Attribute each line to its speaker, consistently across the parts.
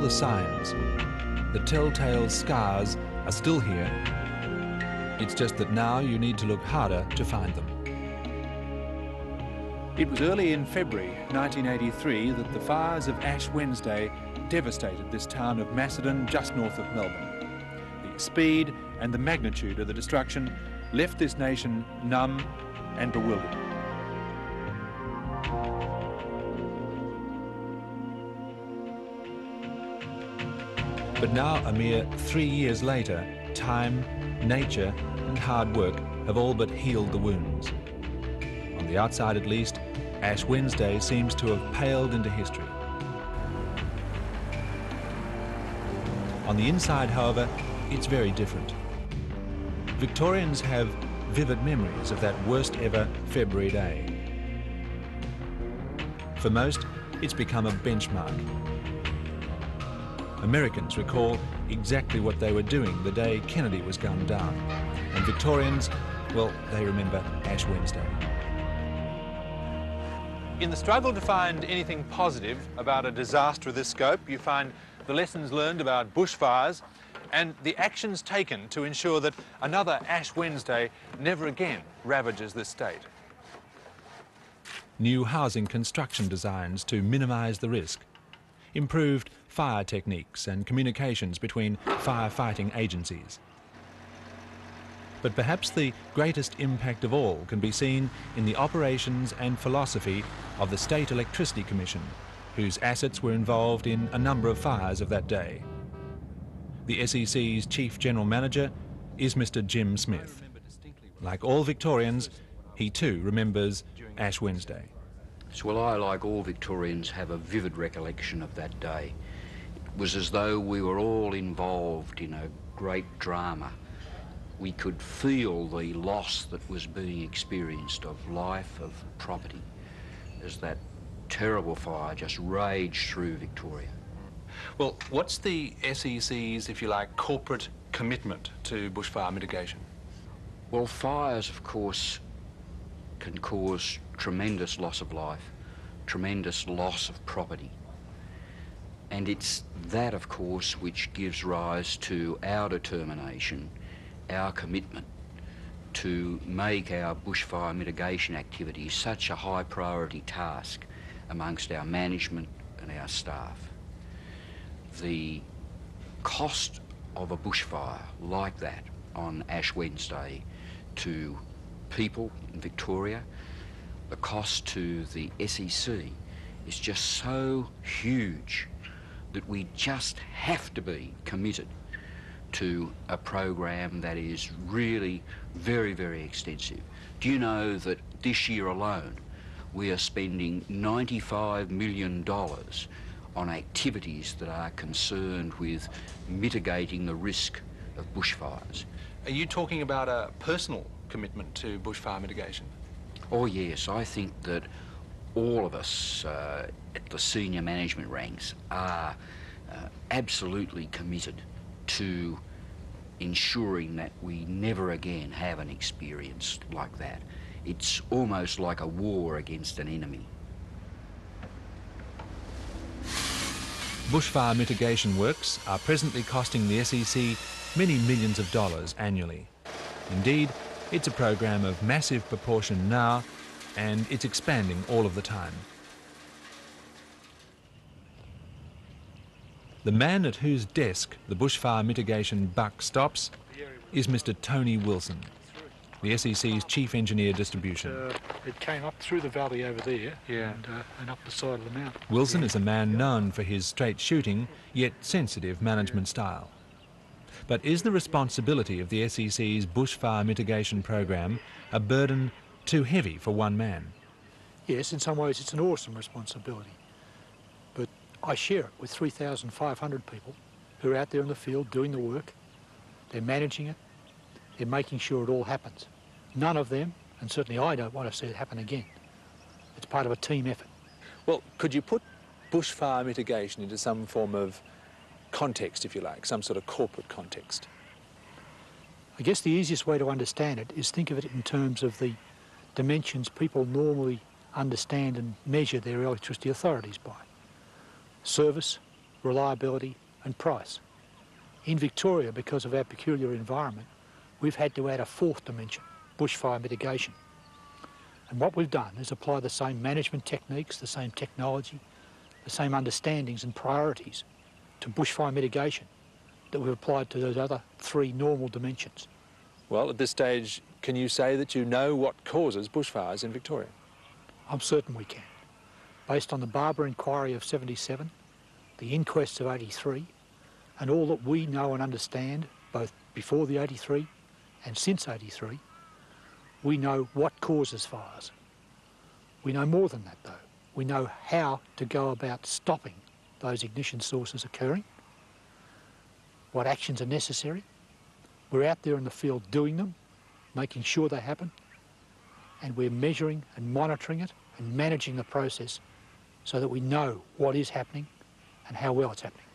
Speaker 1: the signs. The telltale scars are still here. It's just that now you need to look harder to find them. It was early in February 1983 that the fires of Ash Wednesday devastated this town of Macedon just north of Melbourne. The speed and the magnitude of the destruction left this nation numb and bewildered. But now, a mere 3 years later, time, nature and hard work have all but healed the wounds. On the outside at least, Ash Wednesday seems to have paled into history. On the inside, however, it's very different. Victorians have vivid memories of that worst ever February day. For most, it's become a benchmark. Americans recall exactly what they were doing the day Kennedy was gunned down. And Victorians, well, they remember Ash Wednesday. In the struggle to find anything positive about a disaster of this scope, you find the lessons learned about bushfires and the actions taken to ensure that another Ash Wednesday never again ravages this state. New housing construction designs to minimise the risk, improved fire techniques and communications between firefighting agencies. But perhaps the greatest impact of all can be seen in the operations and philosophy of the State Electricity Commission, whose assets were involved in a number of fires of that day. The SEC's Chief General Manager is Mr. Jim Smith. Like all Victorians, he too remembers Ash Wednesday.
Speaker 2: So, well, I, like all Victorians, have a vivid recollection of that day. It was as though we were all involved in a great drama. We could feel the loss that was being experienced of life, of property, as that terrible fire just raged through Victoria.
Speaker 1: Well, what's the SEC's, if you like, corporate commitment to bushfire mitigation?
Speaker 2: Well, fires, of course, can cause tremendous loss of life, tremendous loss of property. And it's that, of course, which gives rise to our determination, our commitment to make our bushfire mitigation activities such a high priority task amongst our management and our staff. The cost of a bushfire like that on Ash Wednesday to people in Victoria, the cost to the SEC is just so huge that we just have to be committed to a program that is really very, very extensive. Do you know that this year alone we are spending $95 million on activities that are concerned with mitigating the risk of bushfires?
Speaker 1: Are you talking about a personal commitment to bushfire mitigation?
Speaker 2: Oh yes, I think that all of us at the senior management ranks are absolutely committed to ensuring that we never again have an experience like that. It's almost like a war against an enemy.
Speaker 1: Bushfire mitigation works are presently costing the SEC many millions of dollars annually. Indeed, it's a program of massive proportion now, and it's expanding all of the time. The man at whose desk the bushfire mitigation buck stops is Mr. Tony Wilson, the SEC's Chief Engineer Distribution.
Speaker 3: It came up through the valley over there, and up the side of the mountain.
Speaker 1: Wilson is a man known for his straight shooting, yet sensitive management style. But is the responsibility of the SEC's bushfire mitigation program a burden too heavy for one man?
Speaker 3: Yes, in some ways it's an awesome responsibility. But I share it with 3,500 people who are out there in the field doing the work. They're managing it. They're making sure it all happens. None of them, and certainly I don't want to see it happen again. It's part of a team effort.
Speaker 1: Well, could you put bushfire mitigation into some form of context, if you like, some sort of corporate context?
Speaker 3: I guess the easiest way to understand it is think of it in terms of the dimensions people normally understand and measure their electricity authorities by. Service, reliability and price. In Victoria, because of our peculiar environment, we've had to add a fourth dimension, bushfire mitigation. And what we've done is apply the same management techniques, the same technology, the same understandings and priorities to bushfire mitigation that we've applied to those other three normal dimensions.
Speaker 1: Well, at this stage, can you say that you know what causes bushfires in Victoria?
Speaker 3: I'm certain we can. Based on the Barber inquiry of 77, the inquests of 83, and all that we know and understand, both before the 83 and since 83, we know what causes fires. We know more than that though. We know how to go about stopping those ignition sources occurring, what actions are necessary. We're out there in the field doing them, making sure they happen, and we're measuring and monitoring it and managing the process so that we know what is happening and how well it's happening.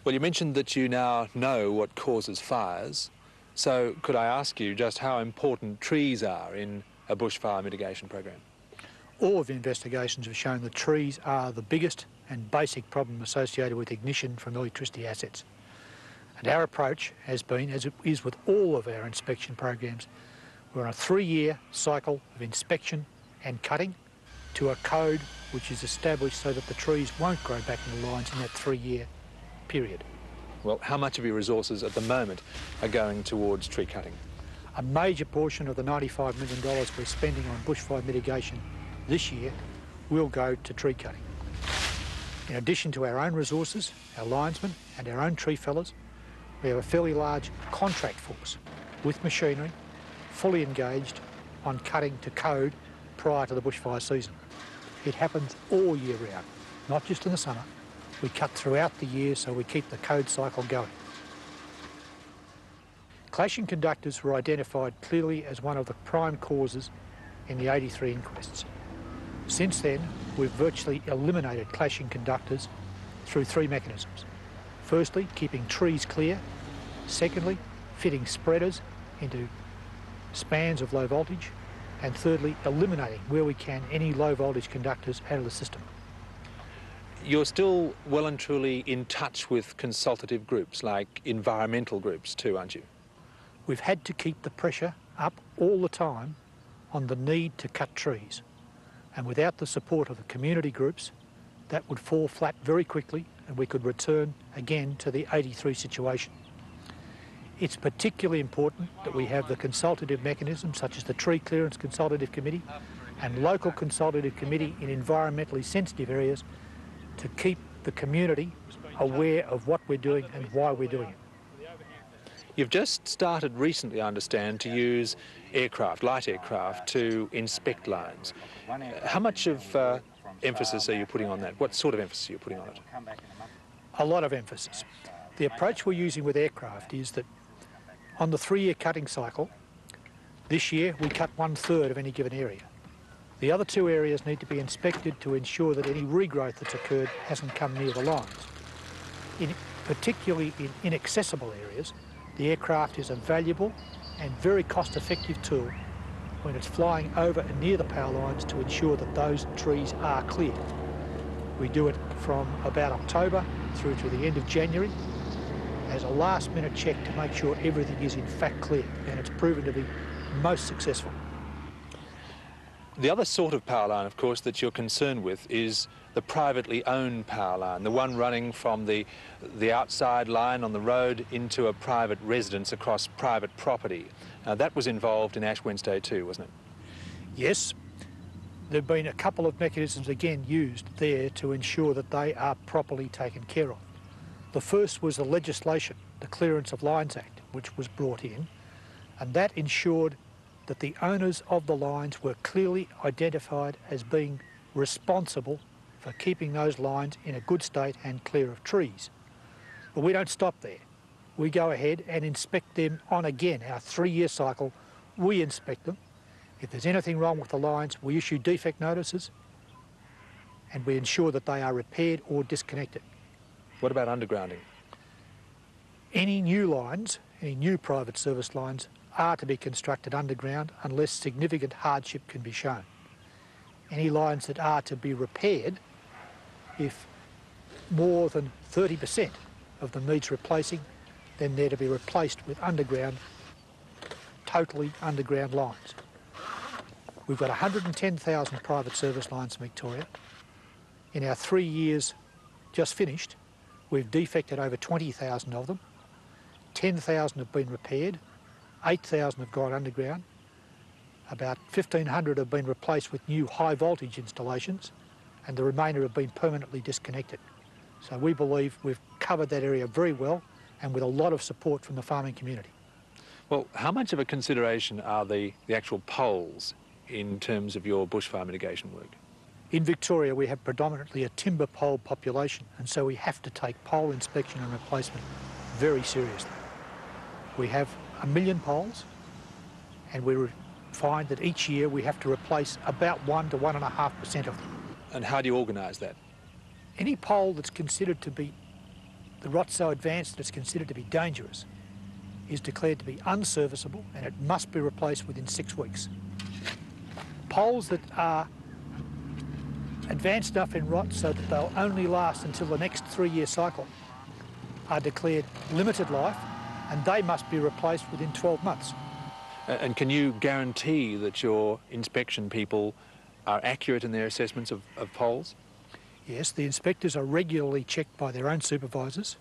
Speaker 1: Well, you mentioned that you now know what causes fires, so could I ask you just how important trees are in a bushfire mitigation program?
Speaker 3: All of the investigations have shown that trees are the biggest and basic problem associated with ignition from electricity assets. And our approach has been, as it is with all of our inspection programs, we're on a 3-year cycle of inspection and cutting to a code which is established so that the trees won't grow back in the lines in that 3-year period.
Speaker 1: Well, how much of your resources at the moment are going towards tree cutting?
Speaker 3: A major portion of the $95 million we're spending on bushfire mitigation this year will go to tree cutting. In addition to our own resources, our linesmen and our own tree fellers, we have a fairly large contract force with machinery, fully engaged on cutting to code prior to the bushfire season. It happens all year round, not just in the summer. We cut throughout the year so we keep the code cycle going. Clashing conductors were identified clearly as one of the prime causes in the 83 inquests. Since then, we've virtually eliminated clashing conductors through 3 mechanisms. Firstly, keeping trees clear. Secondly, fitting spreaders into spans of low voltage. And thirdly, eliminating, where we can, any low voltage conductors out of the system.
Speaker 1: You're still well and truly in touch with consultative groups like environmental groups too, aren't you?
Speaker 3: We've had to keep the pressure up all the time on the need to cut trees. And without the support of the community groups, that would fall flat very quickly and we could return again to the 83 situation. It's particularly important that we have the consultative mechanisms such as the Tree Clearance Consultative Committee and local consultative committee in environmentally sensitive areas to keep the community aware of what we're doing and why we're doing it.
Speaker 1: You've just started recently, I understand, to use aircraft, light aircraft, to inspect lines. How much of emphasis are you putting on that? What sort of emphasis are you putting on it?
Speaker 3: A lot of emphasis. The approach we're using with aircraft is that on the 3-year cutting cycle, this year we cut 1/3 of any given area. The other 2 areas need to be inspected to ensure that any regrowth that's occurred hasn't come near the lines. Particularly in inaccessible areas, the aircraft is a valuable and very cost-effective tool when it's flying over and near the power lines to ensure that those trees are clear. We do it from about October through to the end of January as a last-minute check to make sure everything is in fact clear, and it's proven to be most successful.
Speaker 1: The other sort of power line, of course, that you're concerned with is the privately owned power line, the one running from the outside line on the road into a private residence across private property. That was involved in Ash Wednesday too, wasn't it?
Speaker 3: Yes. There have been a couple of mechanisms again used there to ensure that they are properly taken care of. The first was the legislation, the Clearance of Lines Act, which was brought in, and that ensured that the owners of the lines were clearly identified as being responsible for keeping those lines in a good state and clear of trees. But we don't stop there. We go ahead and inspect them on again, our 3-year cycle. We inspect them. If there's anything wrong with the lines, we issue defect notices and we ensure that they are repaired or disconnected.
Speaker 1: What about undergrounding?
Speaker 3: Any new lines, any new private service lines, are to be constructed underground unless significant hardship can be shown. Any lines that are to be repaired, if more than 30% of them needs replacing, then they're to be replaced with underground, totally underground lines. We've got 110,000 private service lines in Victoria. In our 3 years just finished, we've defected over 20,000 of them. 10,000 have been repaired, 8,000 have gone underground, about 1,500 have been replaced with new high voltage installations, and the remainder have been permanently disconnected. So we believe we've covered that area very well and with a lot of support from the farming community.
Speaker 1: Well, how much of a consideration are the actual poles in terms of your bushfire mitigation work?
Speaker 3: In Victoria, we have predominantly a timber pole population, and so we have to take pole inspection and replacement very seriously. We have 1 million poles, and we find that each year we have to replace about 1 to 1.5% of them.
Speaker 1: And how do you organise that?
Speaker 3: Any pole that's considered to be, the rot's so advanced that it's considered to be dangerous, is declared to be unserviceable, and it must be replaced within 6 weeks. Poles that are advanced enough in rot so that they'll only last until the next 3-year cycle are declared limited life, and they must be replaced within 12 months.
Speaker 1: And can you guarantee that your inspection people are accurate in their assessments of poles?
Speaker 3: Yes, the inspectors are regularly checked by their own supervisors,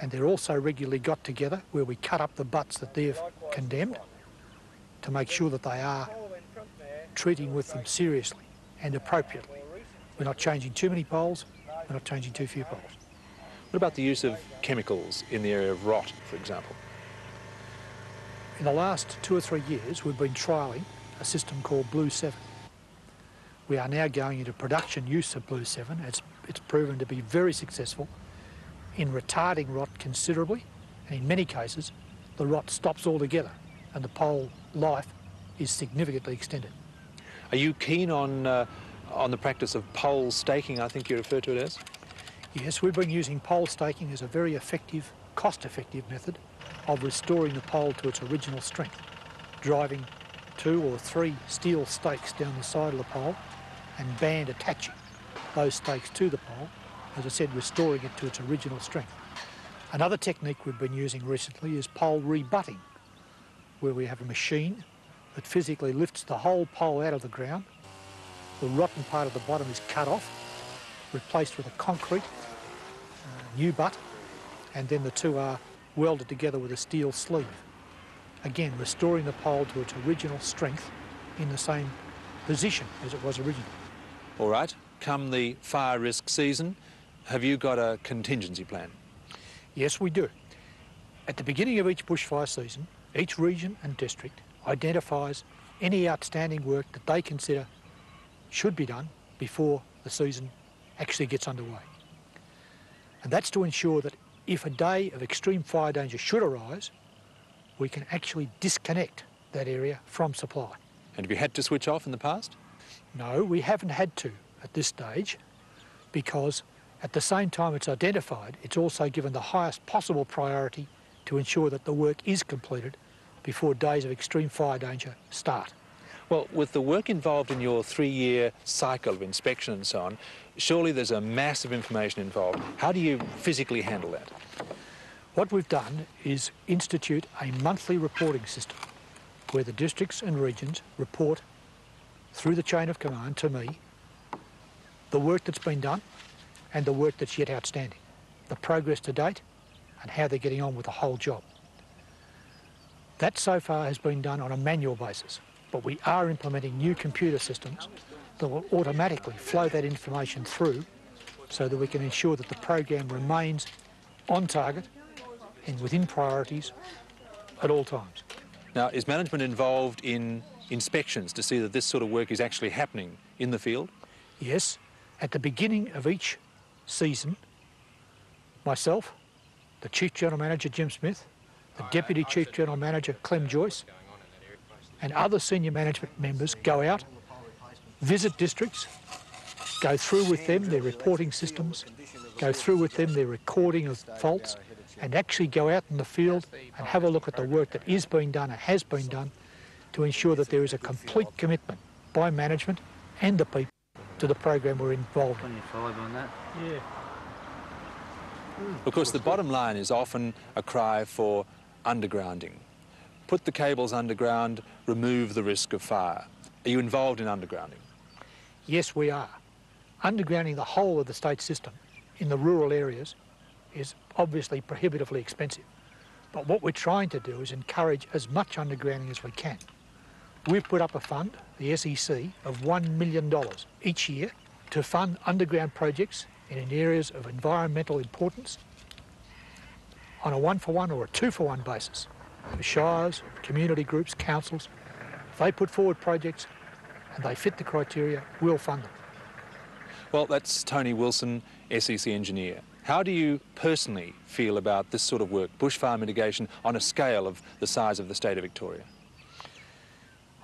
Speaker 3: and they're also regularly got together where we cut up the butts that they've condemned to make sure that they are treating with them seriously and appropriately. We're not changing too many poles, we're not changing too few poles.
Speaker 1: What about the use of chemicals in the area of rot, for example?
Speaker 3: In the last 2 or 3 years, we've been trialling a system called Blue 7. We are now going into production use of Blue 7. It's proven to be very successful in retarding rot considerably, and in many cases, the rot stops altogether and the pole life is significantly extended.
Speaker 1: Are you keen on the practice of pole staking, I think you refer to it as?
Speaker 3: Yes, we've been using pole staking as a very effective, cost-effective method of restoring the pole to its original strength, driving 2 or 3 steel stakes down the side of the pole and band attaching those stakes to the pole, as I said, restoring it to its original strength. Another technique we've been using recently is pole rebutting, where we have a machine that physically lifts the whole pole out of the ground. The rotten part of the bottom is cut off, replaced with a concrete new butt, and then the two are welded together with a steel sleeve. Again, restoring the pole to its original strength in the same position as it was originally.
Speaker 1: All right, come the fire risk season, have you got a contingency plan?
Speaker 3: Yes, we do. At the beginning of each bushfire season, each region and district identifies any outstanding work that they consider should be done before the season actually gets underway. And that's to ensure that if a day of extreme fire danger should arise, we can actually disconnect that area from supply.
Speaker 1: And have you had to switch off in the past?
Speaker 3: No, we haven't had to at this stage, because at the same time it's identified, it's also given the highest possible priority to ensure that the work is completed before days of extreme fire danger start.
Speaker 1: Well, with the work involved in your 3-year cycle of inspection and so on, surely there's a mass of information involved. How do you physically handle that?
Speaker 3: What we've done is institute a monthly reporting system where the districts and regions report through the chain of command to me the work that's been done and the work that's yet outstanding, the progress to date and how they're getting on with the whole job. That so far has been done on a manual basis, but we are implementing new computer systems that will automatically flow that information through so that we can ensure that the program remains on target and within priorities at all times.
Speaker 1: Now, is management involved in inspections to see that this sort of work is actually happening in the field?
Speaker 3: Yes. At the beginning of each season, myself, the Chief General Manager, Jim Smith, the Deputy Chief General Manager, Clem Joyce, and other senior management members go out, visit districts, go through with them their reporting systems, go through with them their recording of faults, and actually go out in the field and have a look at the work that is being done and has been done to ensure that there is a complete commitment by management and the people to the program we're involved in.
Speaker 4: 25 on that. Yeah.
Speaker 1: Of course, the bottom line is often a cry for undergrounding. Put the cables underground, remove the risk of fire. Are you involved in undergrounding?
Speaker 3: Yes, we are. Undergrounding the whole of the state system in the rural areas is obviously prohibitively expensive. But what we're trying to do is encourage as much undergrounding as we can. We've put up a fund, the SEC, of $1 million each year to fund underground projects in areas of environmental importance on a 1-for-1 or a 2-for-1 basis. For shires, community groups, councils, if they put forward projects and they fit the criteria, we'll fund them.
Speaker 1: Well, that's Tony Wilson, SEC engineer. How do you personally feel about this sort of work, bushfire mitigation, on a scale of the size of the state of Victoria?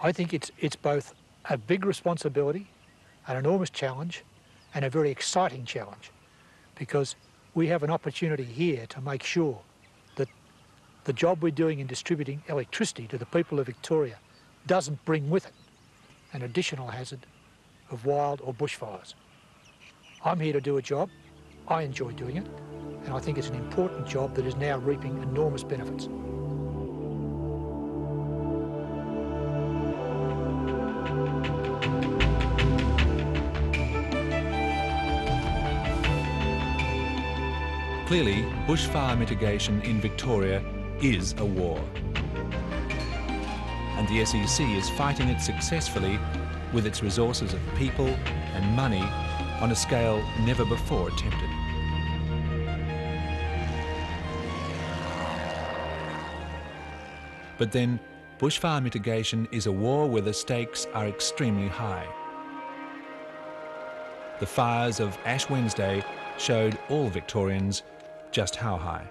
Speaker 3: I think it's both a big responsibility, an enormous challenge, and a very exciting challenge, because we have an opportunity here to make sure that the job we're doing in distributing electricity to the people of Victoria doesn't bring with it an additional hazard of wild or bushfires. I'm here to do a job. I enjoy doing it, and I think it's an important job that is now reaping enormous benefits.
Speaker 1: Clearly, bushfire mitigation in Victoria is a war. And the SEC is fighting it successfully with its resources of people and money on a scale never before attempted. But then, bushfire mitigation is a war where the stakes are extremely high. The fires of Ash Wednesday showed all Victorians just how high.